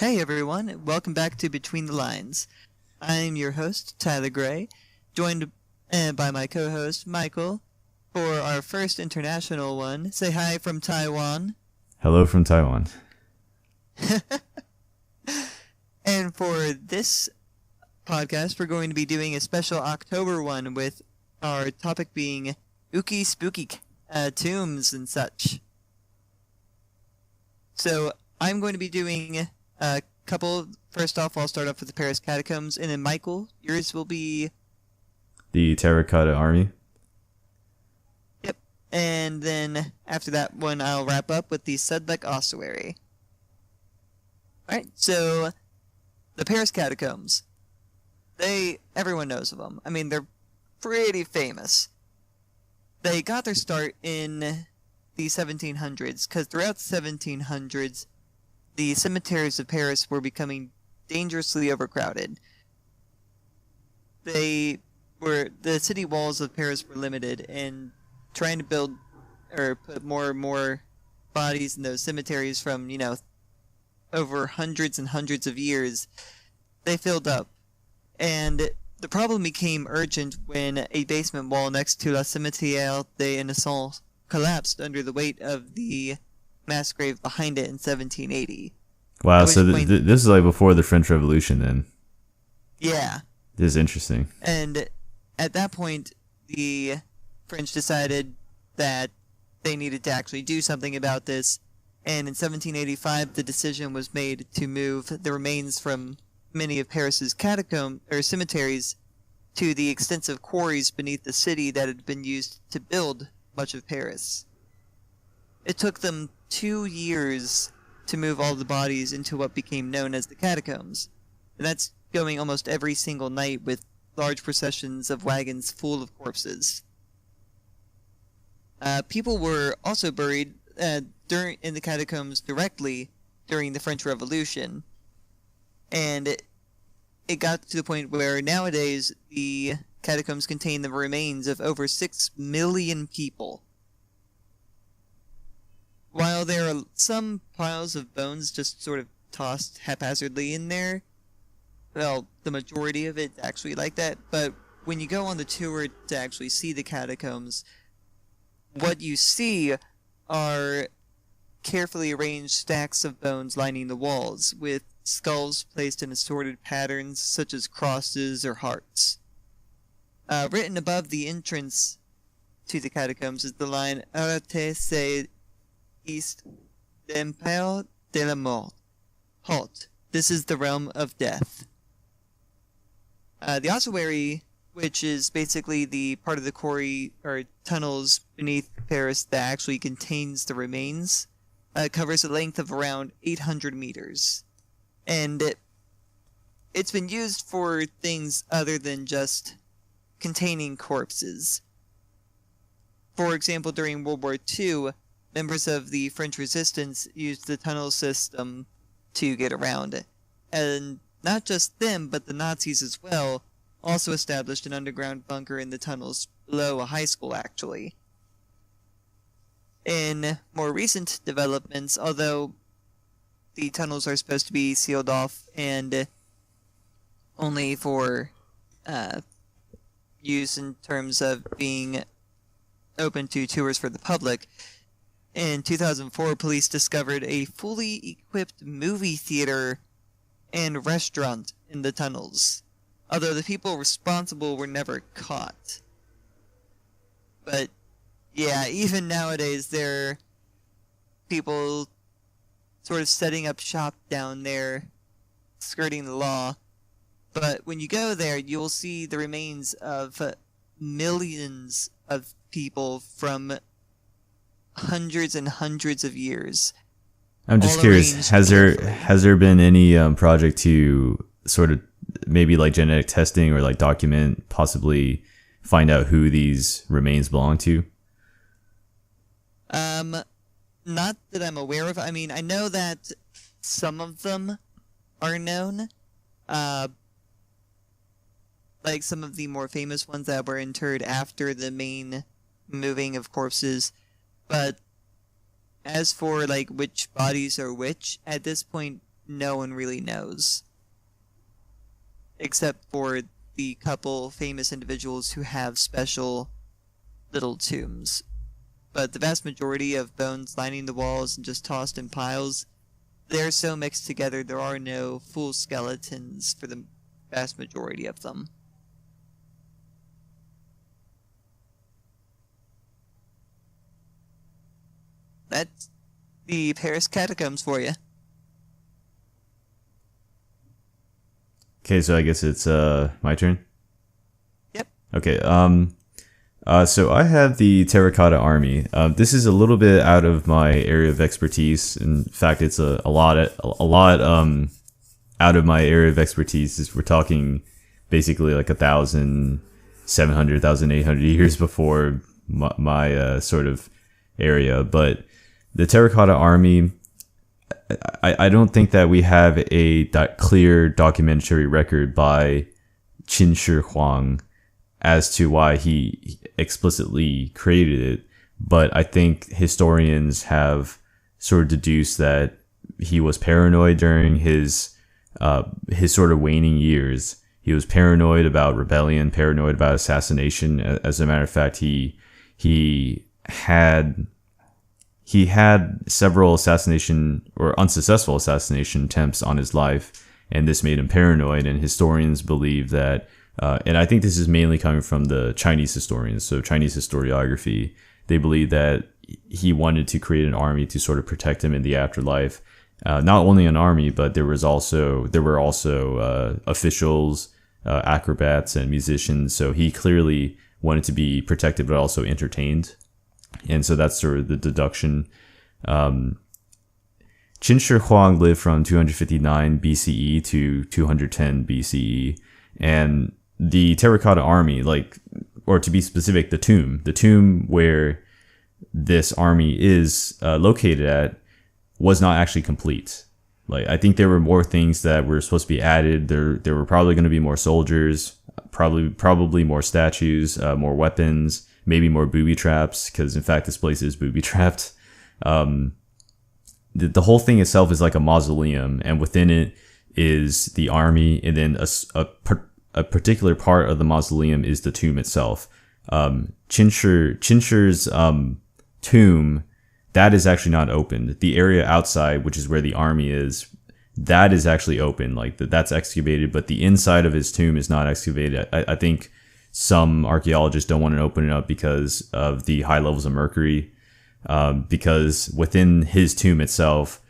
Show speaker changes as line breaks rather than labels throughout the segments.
Hey everyone, welcome back to Between the Lines. I'm your host, Tyler Gray, joined by my co-host, Michael, for our first international one. Say hi from Taiwan.
Hello from Taiwan.
And for this podcast, we're going to be doing a special October one with our topic being ooky spooky tombs and such. So I'm going to be doing a couple. First off, I'll start off with the Paris Catacombs, and then Michael, yours will be
the Terracotta Army.
Yep. And then after that one, I'll wrap up with the Sedlec Ossuary. Alright, so the Paris Catacombs. Everyone knows of them. I mean, they're pretty famous. They got their start in the 1700s, because throughout the 1700s, the cemeteries of Paris were becoming dangerously overcrowded. The city walls of Paris were limited, and trying to build or put more and more bodies in those cemeteries from, over hundreds and hundreds of years, they filled up. And the problem became urgent when a basement wall next to La Cimetière des Innocents collapsed under the weight of the mass grave behind it in 1780.
Wow, so this is like before the French Revolution then.
Yeah.
This is interesting.
And at that point, the French decided that they needed to actually do something about this. And in 1785, the decision was made to move the remains from many of Paris's cemeteries to the extensive quarries beneath the city that had been used to build much of Paris. It took them 2 years to move all the bodies into what became known as the catacombs. And that's going almost every single night with large processions of wagons full of corpses. People were also buried in the catacombs directly during the French Revolution. And it got to the point where nowadays the catacombs contain the remains of over 6 million people. While there are some piles of bones just sort of tossed haphazardly in there, well, the majority of it's actually like that, but when you go on the tour to actually see the catacombs, what you see are carefully arranged stacks of bones lining the walls, with skulls placed in assorted patterns such as crosses or hearts. Written above the entrance to the catacombs is the line "Arrêtez c'est East l'Empire de la Mort." Halt. This is the realm of death. The ossuary, which is basically the part of the quarry or tunnels beneath Paris that actually contains the remains, covers a length of around 800 meters. And it's been used for things other than just containing corpses. For example, during World War II, members of the French resistance used the tunnel system to get around it. And not just them, but the Nazis as well, also established an underground bunker in the tunnels below a high school, actually. In more recent developments, although the tunnels are supposed to be sealed off and only for use in terms of being open to tours for the public, in 2004, police discovered a fully equipped movie theater and restaurant in the tunnels, although the people responsible were never caught. But yeah, even nowadays there are people sort of setting up shop down there, skirting the law. But when you go there, you'll see the remains of millions of people from hundreds and hundreds of years.
I'm just curious, has there been any project to sort of maybe like genetic testing or like document, possibly find out who these remains belong to?
Not that I'm aware of. I mean, I know that some of them are known. Like some of the more famous ones that were interred after the main moving of corpses. But as for like which bodies are which, at this point, no one really knows, except for the couple famous individuals who have special little tombs. But the vast majority of bones lining the walls and just tossed in piles, they're so mixed together there are no full skeletons for the vast majority of them. That's the Paris catacombs for you.
Okay, so I guess it's my turn.
Yep.
Okay. So I have the Terracotta Army. This is a little bit out of my area of expertise. In fact, it's a lot out of my area of expertise. We're talking basically like 1,700, 1,800 years before my sort of area. But the Terracotta Army, I don't think that we have a clear documentary record by Qin Shi Huang as to why he explicitly created it, but I think historians have sort of deduced that he was paranoid during his sort of waning years. He was paranoid about rebellion, paranoid about assassination. As a matter of fact, he had several assassination or unsuccessful assassination attempts on his life, and this made him paranoid. And historians believe that, and I think this is mainly coming from the Chinese historians, so Chinese historiography, they believe that he wanted to create an army to sort of protect him in the afterlife. Not only an army, but there were also officials, acrobats, and musicians. So he clearly wanted to be protected, but also entertained. And so that's sort of the deduction. Qin Shi Huang lived from 259 BCE to 210 BCE. And the Terracotta Army, or to be specific, the tomb where this army is located at, was not actually complete. I think there were more things that were supposed to be added. There were probably going to be more soldiers, probably more statues, more weapons, maybe more booby traps, because in fact this place is booby trapped. The whole thing itself is like a mausoleum, and within it is the army, and then a particular part of the mausoleum is the tomb itself. Qin Shi's tomb, that is actually not open. The area outside, which is where the army is, that is actually open. That's excavated, but the inside of his tomb is not excavated. I think some archaeologists don't want to open it up because of the high levels of mercury. Because within his tomb itself,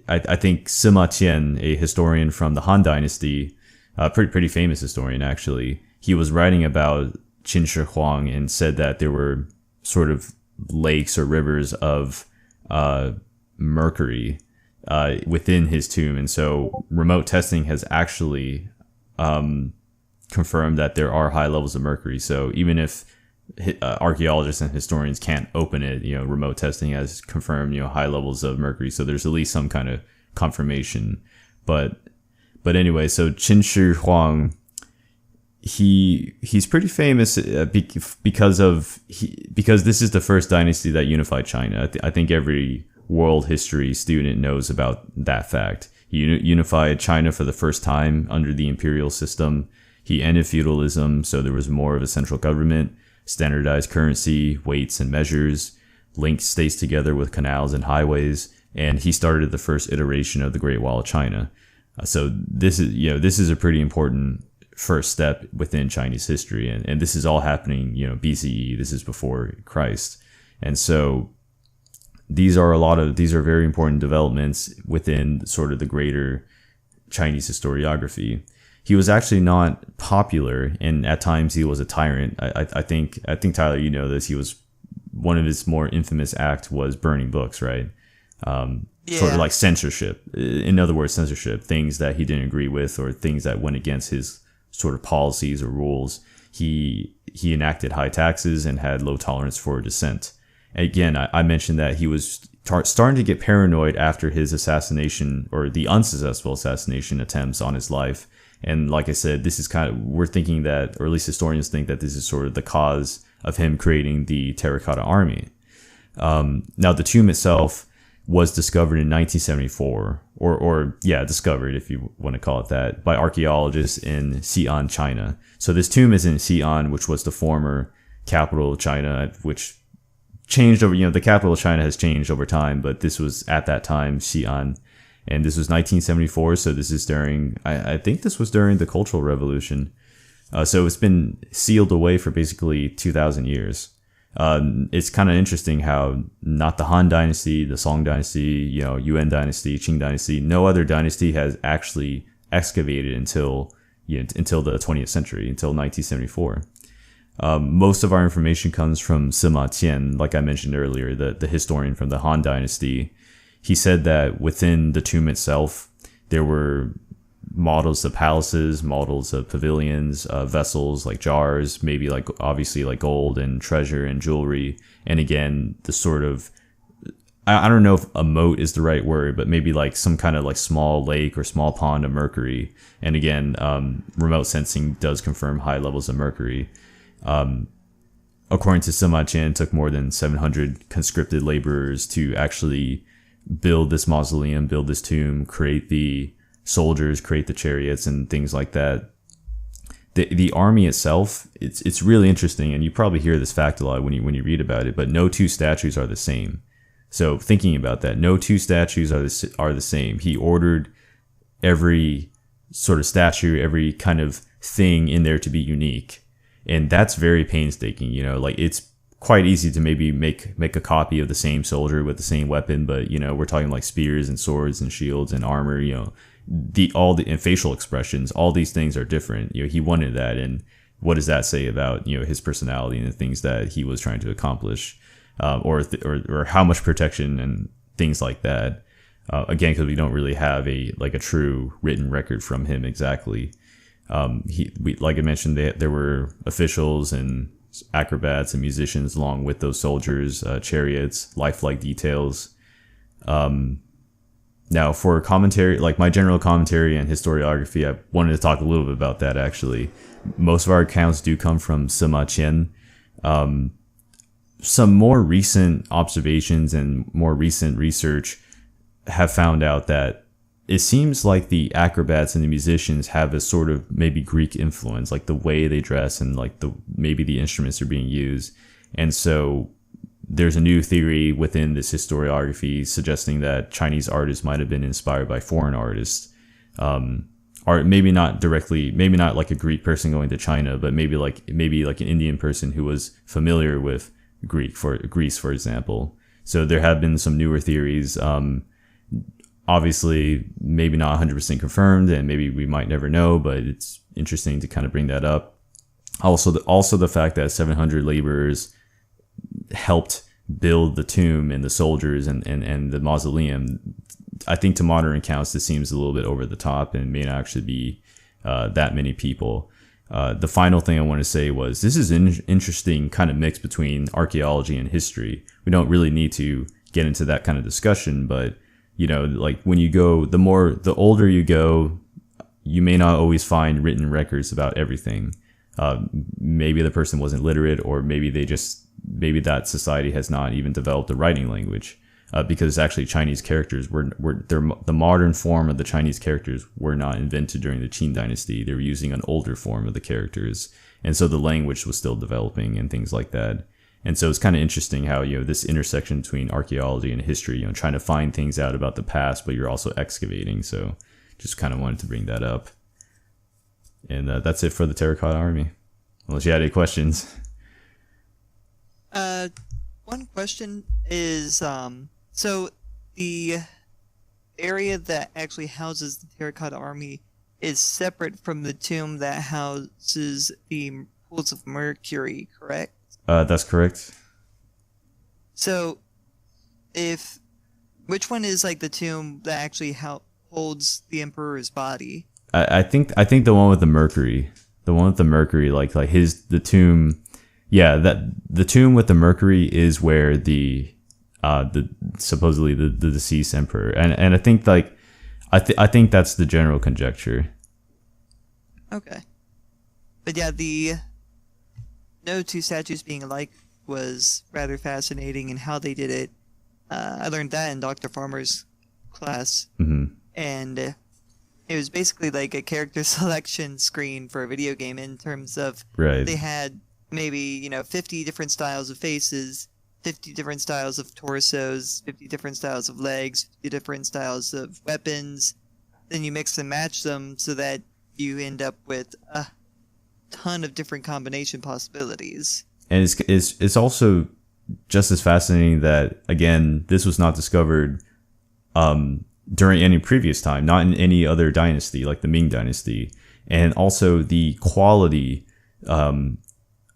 I think Sima Qian, a historian from the Han Dynasty, a pretty famous historian actually, he was writing about Qin Shi Huang and said that there were sort of lakes or rivers of mercury within his tomb. And so remote testing has actually confirmed that there are high levels of mercury. So even if archaeologists and historians can't open it, remote testing has confirmed, high levels of mercury. So there's at least some kind of confirmation. But anyway, so Qin Shi Huang, he's pretty famous because this is the first dynasty that unified China. I think every world history student knows about that fact. He unified China for the first time under the imperial system. He ended feudalism, so there was more of a central government, standardized currency, weights and measures, linked states together with canals and highways, and he started the first iteration of the Great Wall of China. So this is a pretty important first step within Chinese history, and this is all happening, BCE. This is before Christ, and so these are very important developments within sort of the greater Chinese historiography. He was actually not popular, and at times he was a tyrant. I think Tyler, you know this. He was, one of his more infamous acts was burning books, right? Sort of like censorship. In other words, censorship, things that he didn't agree with or things that went against his sort of policies or rules. He enacted high taxes and had low tolerance for dissent. Again, I mentioned that he was starting to get paranoid after his assassination, or the unsuccessful assassination attempts on his life. And like I said, this is we're thinking that, or at least historians think that this is sort of the cause of him creating the Terracotta Army. Now the tomb itself, was discovered in 1974, or yeah, discovered, if you want to call it that, by archaeologists in Xi'an, China. So this tomb is in Xi'an, which was the former capital of China, which changed over, the capital of China has changed over time, but this was at that time Xi'an, and this was 1974. So this is during, I think this was during the Cultural Revolution. So it's been sealed away for basically 2,000 years. It's kind of interesting how not the Han Dynasty, the Song Dynasty, Yuan Dynasty, Qing Dynasty, no other dynasty has actually excavated until the 20th century, until 1974. Most of our information comes from Sima Qian, like I mentioned earlier, the historian from the Han Dynasty. He said that within the tomb itself, there were models of palaces, models of pavilions, vessels like jars, maybe like obviously like gold and treasure and jewelry. And again, the sort of, I don't know if a moat is the right word, but maybe like some kind of like small lake or small pond of mercury. And again, remote sensing does confirm high levels of mercury. According to Sima Qian, it took more than 700 conscripted laborers to actually build this mausoleum, build this tomb, create the soldiers, create the chariots and things like that. The army itself, it's really interesting, and you probably hear this fact a lot when you read about it, but no two statues are the same. So thinking about that, no two statues are the same. He ordered every sort of statue, every kind of thing in there to be unique. And that's very painstaking, like it's quite easy to maybe make a copy of the same soldier with the same weapon, but we're talking like spears and swords and shields and armor, and facial expressions, all these things are different. He wanted that, and what does that say about his personality and the things that he was trying to accomplish, or how much protection and things like that. Again, because we don't really have a true written record from him exactly. Like I mentioned, there were officials and acrobats and musicians along with those soldiers, chariots, lifelike details. Now, for commentary, like my general commentary and historiography, I wanted to talk a little bit about that, actually. Most of our accounts do come from Sima Qian. Some more recent observations and more recent research have found out that it seems like the acrobats and the musicians have a sort of maybe Greek influence, like the way they dress and like maybe the instruments are being used. And so there's a new theory within this historiography suggesting that Chinese artists might have been inspired by foreign artists. Or maybe not directly, maybe not like a Greek person going to China, but maybe like an Indian person who was familiar with Greece, for example. So there have been some newer theories. Obviously, maybe not 100% confirmed, and maybe we might never know, but it's interesting to kind of bring that up. Also the fact that 700 laborers helped build the tomb and the soldiers and the mausoleum. I think to modern accounts, this seems a little bit over the top and may not actually be that many people. The final thing I want to say was this is an interesting kind of mix between archaeology and history. We don't really need to get into that kind of discussion, but like when you go, the older you go, you may not always find written records about everything. Maybe the person wasn't literate, or maybe that society has not even developed a writing language, because actually Chinese characters the modern form of the Chinese characters were not invented during the Qin dynasty. They were using an older form of the characters, and so the language was still developing and things like that. And so it's kind of interesting how, this intersection between archaeology and history, trying to find things out about the past, but you're also excavating. So just kind of wanted to bring that up. And that's it for the Terracotta Army. Unless you had any questions.
One question is, so the area that actually houses the Terracotta Army is separate from the tomb that houses the pools of mercury, correct?
That's correct.
So, which one is like the tomb that actually holds the emperor's body?
I think the one with the mercury, like the tomb. Yeah, that the tomb with the mercury is where the supposedly the deceased emperor, and I think I think that's the general conjecture.
Okay, but yeah, the no two statues being alike was rather fascinating, and how they did it I learned that in Dr. Farmer's class,
Hmm.
and it was basically like a character selection screen for a video game in terms of
Right.
they had maybe 50 different styles of faces, 50 different styles of torsos, 50 different styles of legs, 50 different styles of weapons. Then you mix and match them so that you end up with a ton of different combination possibilities.
And it's also just as fascinating that, again, this was not discovered during any previous time, not in any other dynasty like the Ming Dynasty, and also the quality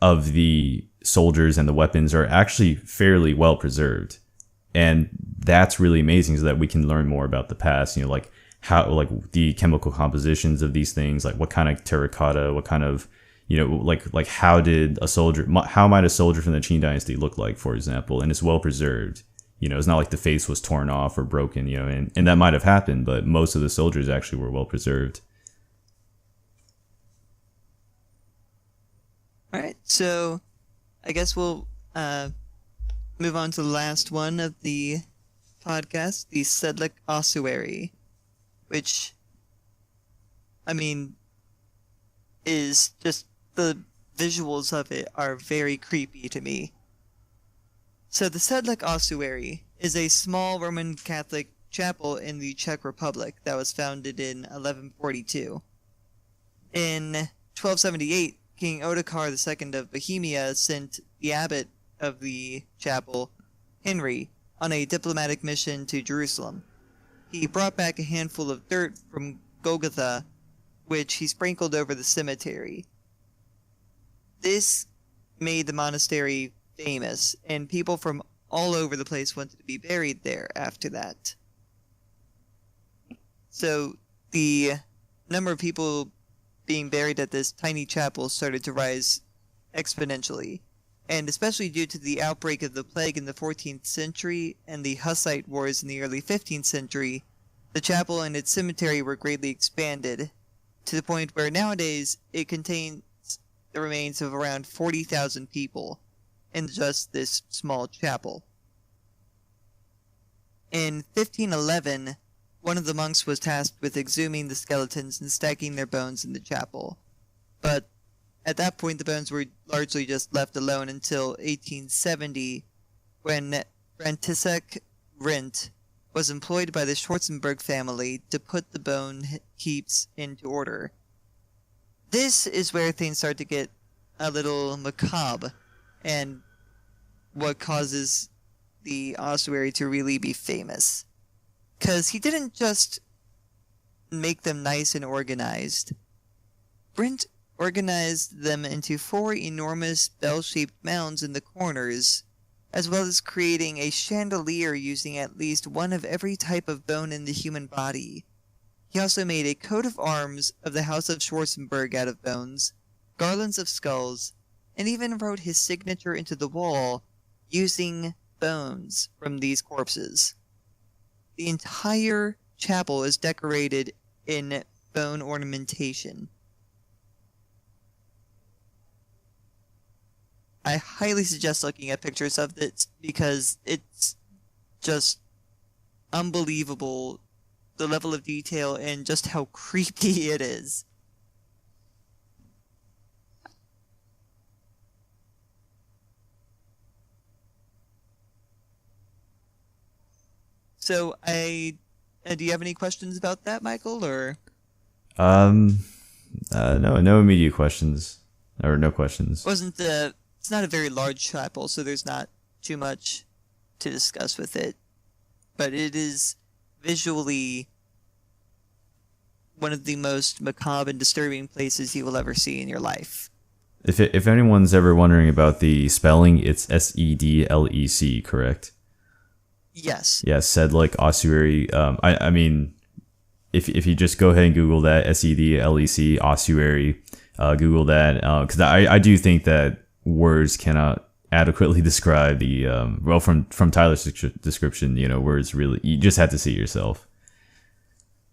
of the soldiers and the weapons are actually fairly well preserved, and that's really amazing, so that we can learn more about the past. Like how, like the chemical compositions of these things, like what kind of terracotta, what kind of like how might a soldier from the Qing Dynasty look like, for example, and it's well preserved. It's not like the face was torn off or broken, and that might have happened, but most of the soldiers actually were well preserved.
All right, so I guess we'll move on to the last one of the podcast, the Sedlec Ossuary, which, I mean, is just the visuals of it are very creepy to me. So the Sedlec Ossuary is a small Roman Catholic chapel in the Czech Republic that was founded in 1142. In 1278, King Ottokar II of Bohemia sent the abbot of the chapel, Henry, on a diplomatic mission to Jerusalem. He brought back a handful of dirt from Golgotha, which he sprinkled over the cemetery. This made the monastery famous, and people from all over the place wanted to be buried there after that. So the number of people being buried at this tiny chapel started to rise exponentially, and especially due to the outbreak of the plague in the 14th century and the Hussite Wars in the early 15th century, the chapel and its cemetery were greatly expanded, to the point where nowadays it contains the remains of around 40,000 people in just this small chapel. In 1511, one of the monks was tasked with exhuming the skeletons and stacking their bones in the chapel, but at that point the bones were largely just left alone until 1870, when František Rent was employed by the Schwarzenberg family to put the bone heaps into order. This is where things start to get a little macabre, and what causes the ossuary to really be famous. Because he didn't just make them nice and organized. Brent organized them into 4 enormous bell-shaped mounds in the corners, as well as creating a chandelier using at least one of every type of bone in the human body. He also made a coat of arms of the House of Schwarzenberg out of bones, garlands of skulls, and even wrote his signature into the wall using bones from these corpses. The entire chapel is decorated in bone ornamentation. I highly suggest looking at pictures of this because it's just unbelievable, the level of detail and just how creepy it is. So do you have any questions about that, Michael, or?
No immediate questions, or no questions.
It's not a very large chapel, so there's not too much to discuss with it, but it is visually one of the most macabre and disturbing places you will ever see in your life.
If anyone's ever wondering about the spelling, it's Sedlec, correct?
Yes.
Yeah, Sedlec Ossuary. I mean, if you just go ahead and Google that, Sedlec Ossuary, Google that, because I do think that words cannot adequately describe the from Tyler's description. Words really, you just have to see it yourself.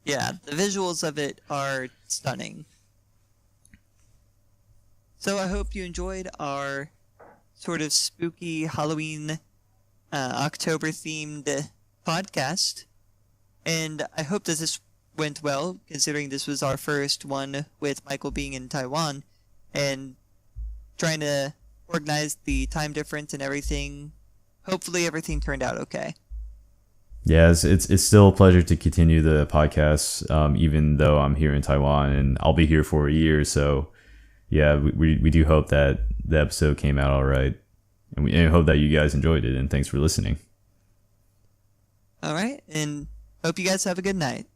Yeah, the visuals of it are stunning. So I hope you enjoyed our sort of spooky Halloween October themed podcast. And I hope that this went well, considering this was our first one with Michael being in Taiwan and trying to organize the time difference and everything. Hopefully everything turned out okay.
Yeah, it's still a pleasure to continue the podcast, even though I'm here in Taiwan and I'll be here for a year. So, yeah, we do hope that the episode came out all right, and we hope that you guys enjoyed it. And thanks for listening.
All right, and hope you guys have a good night.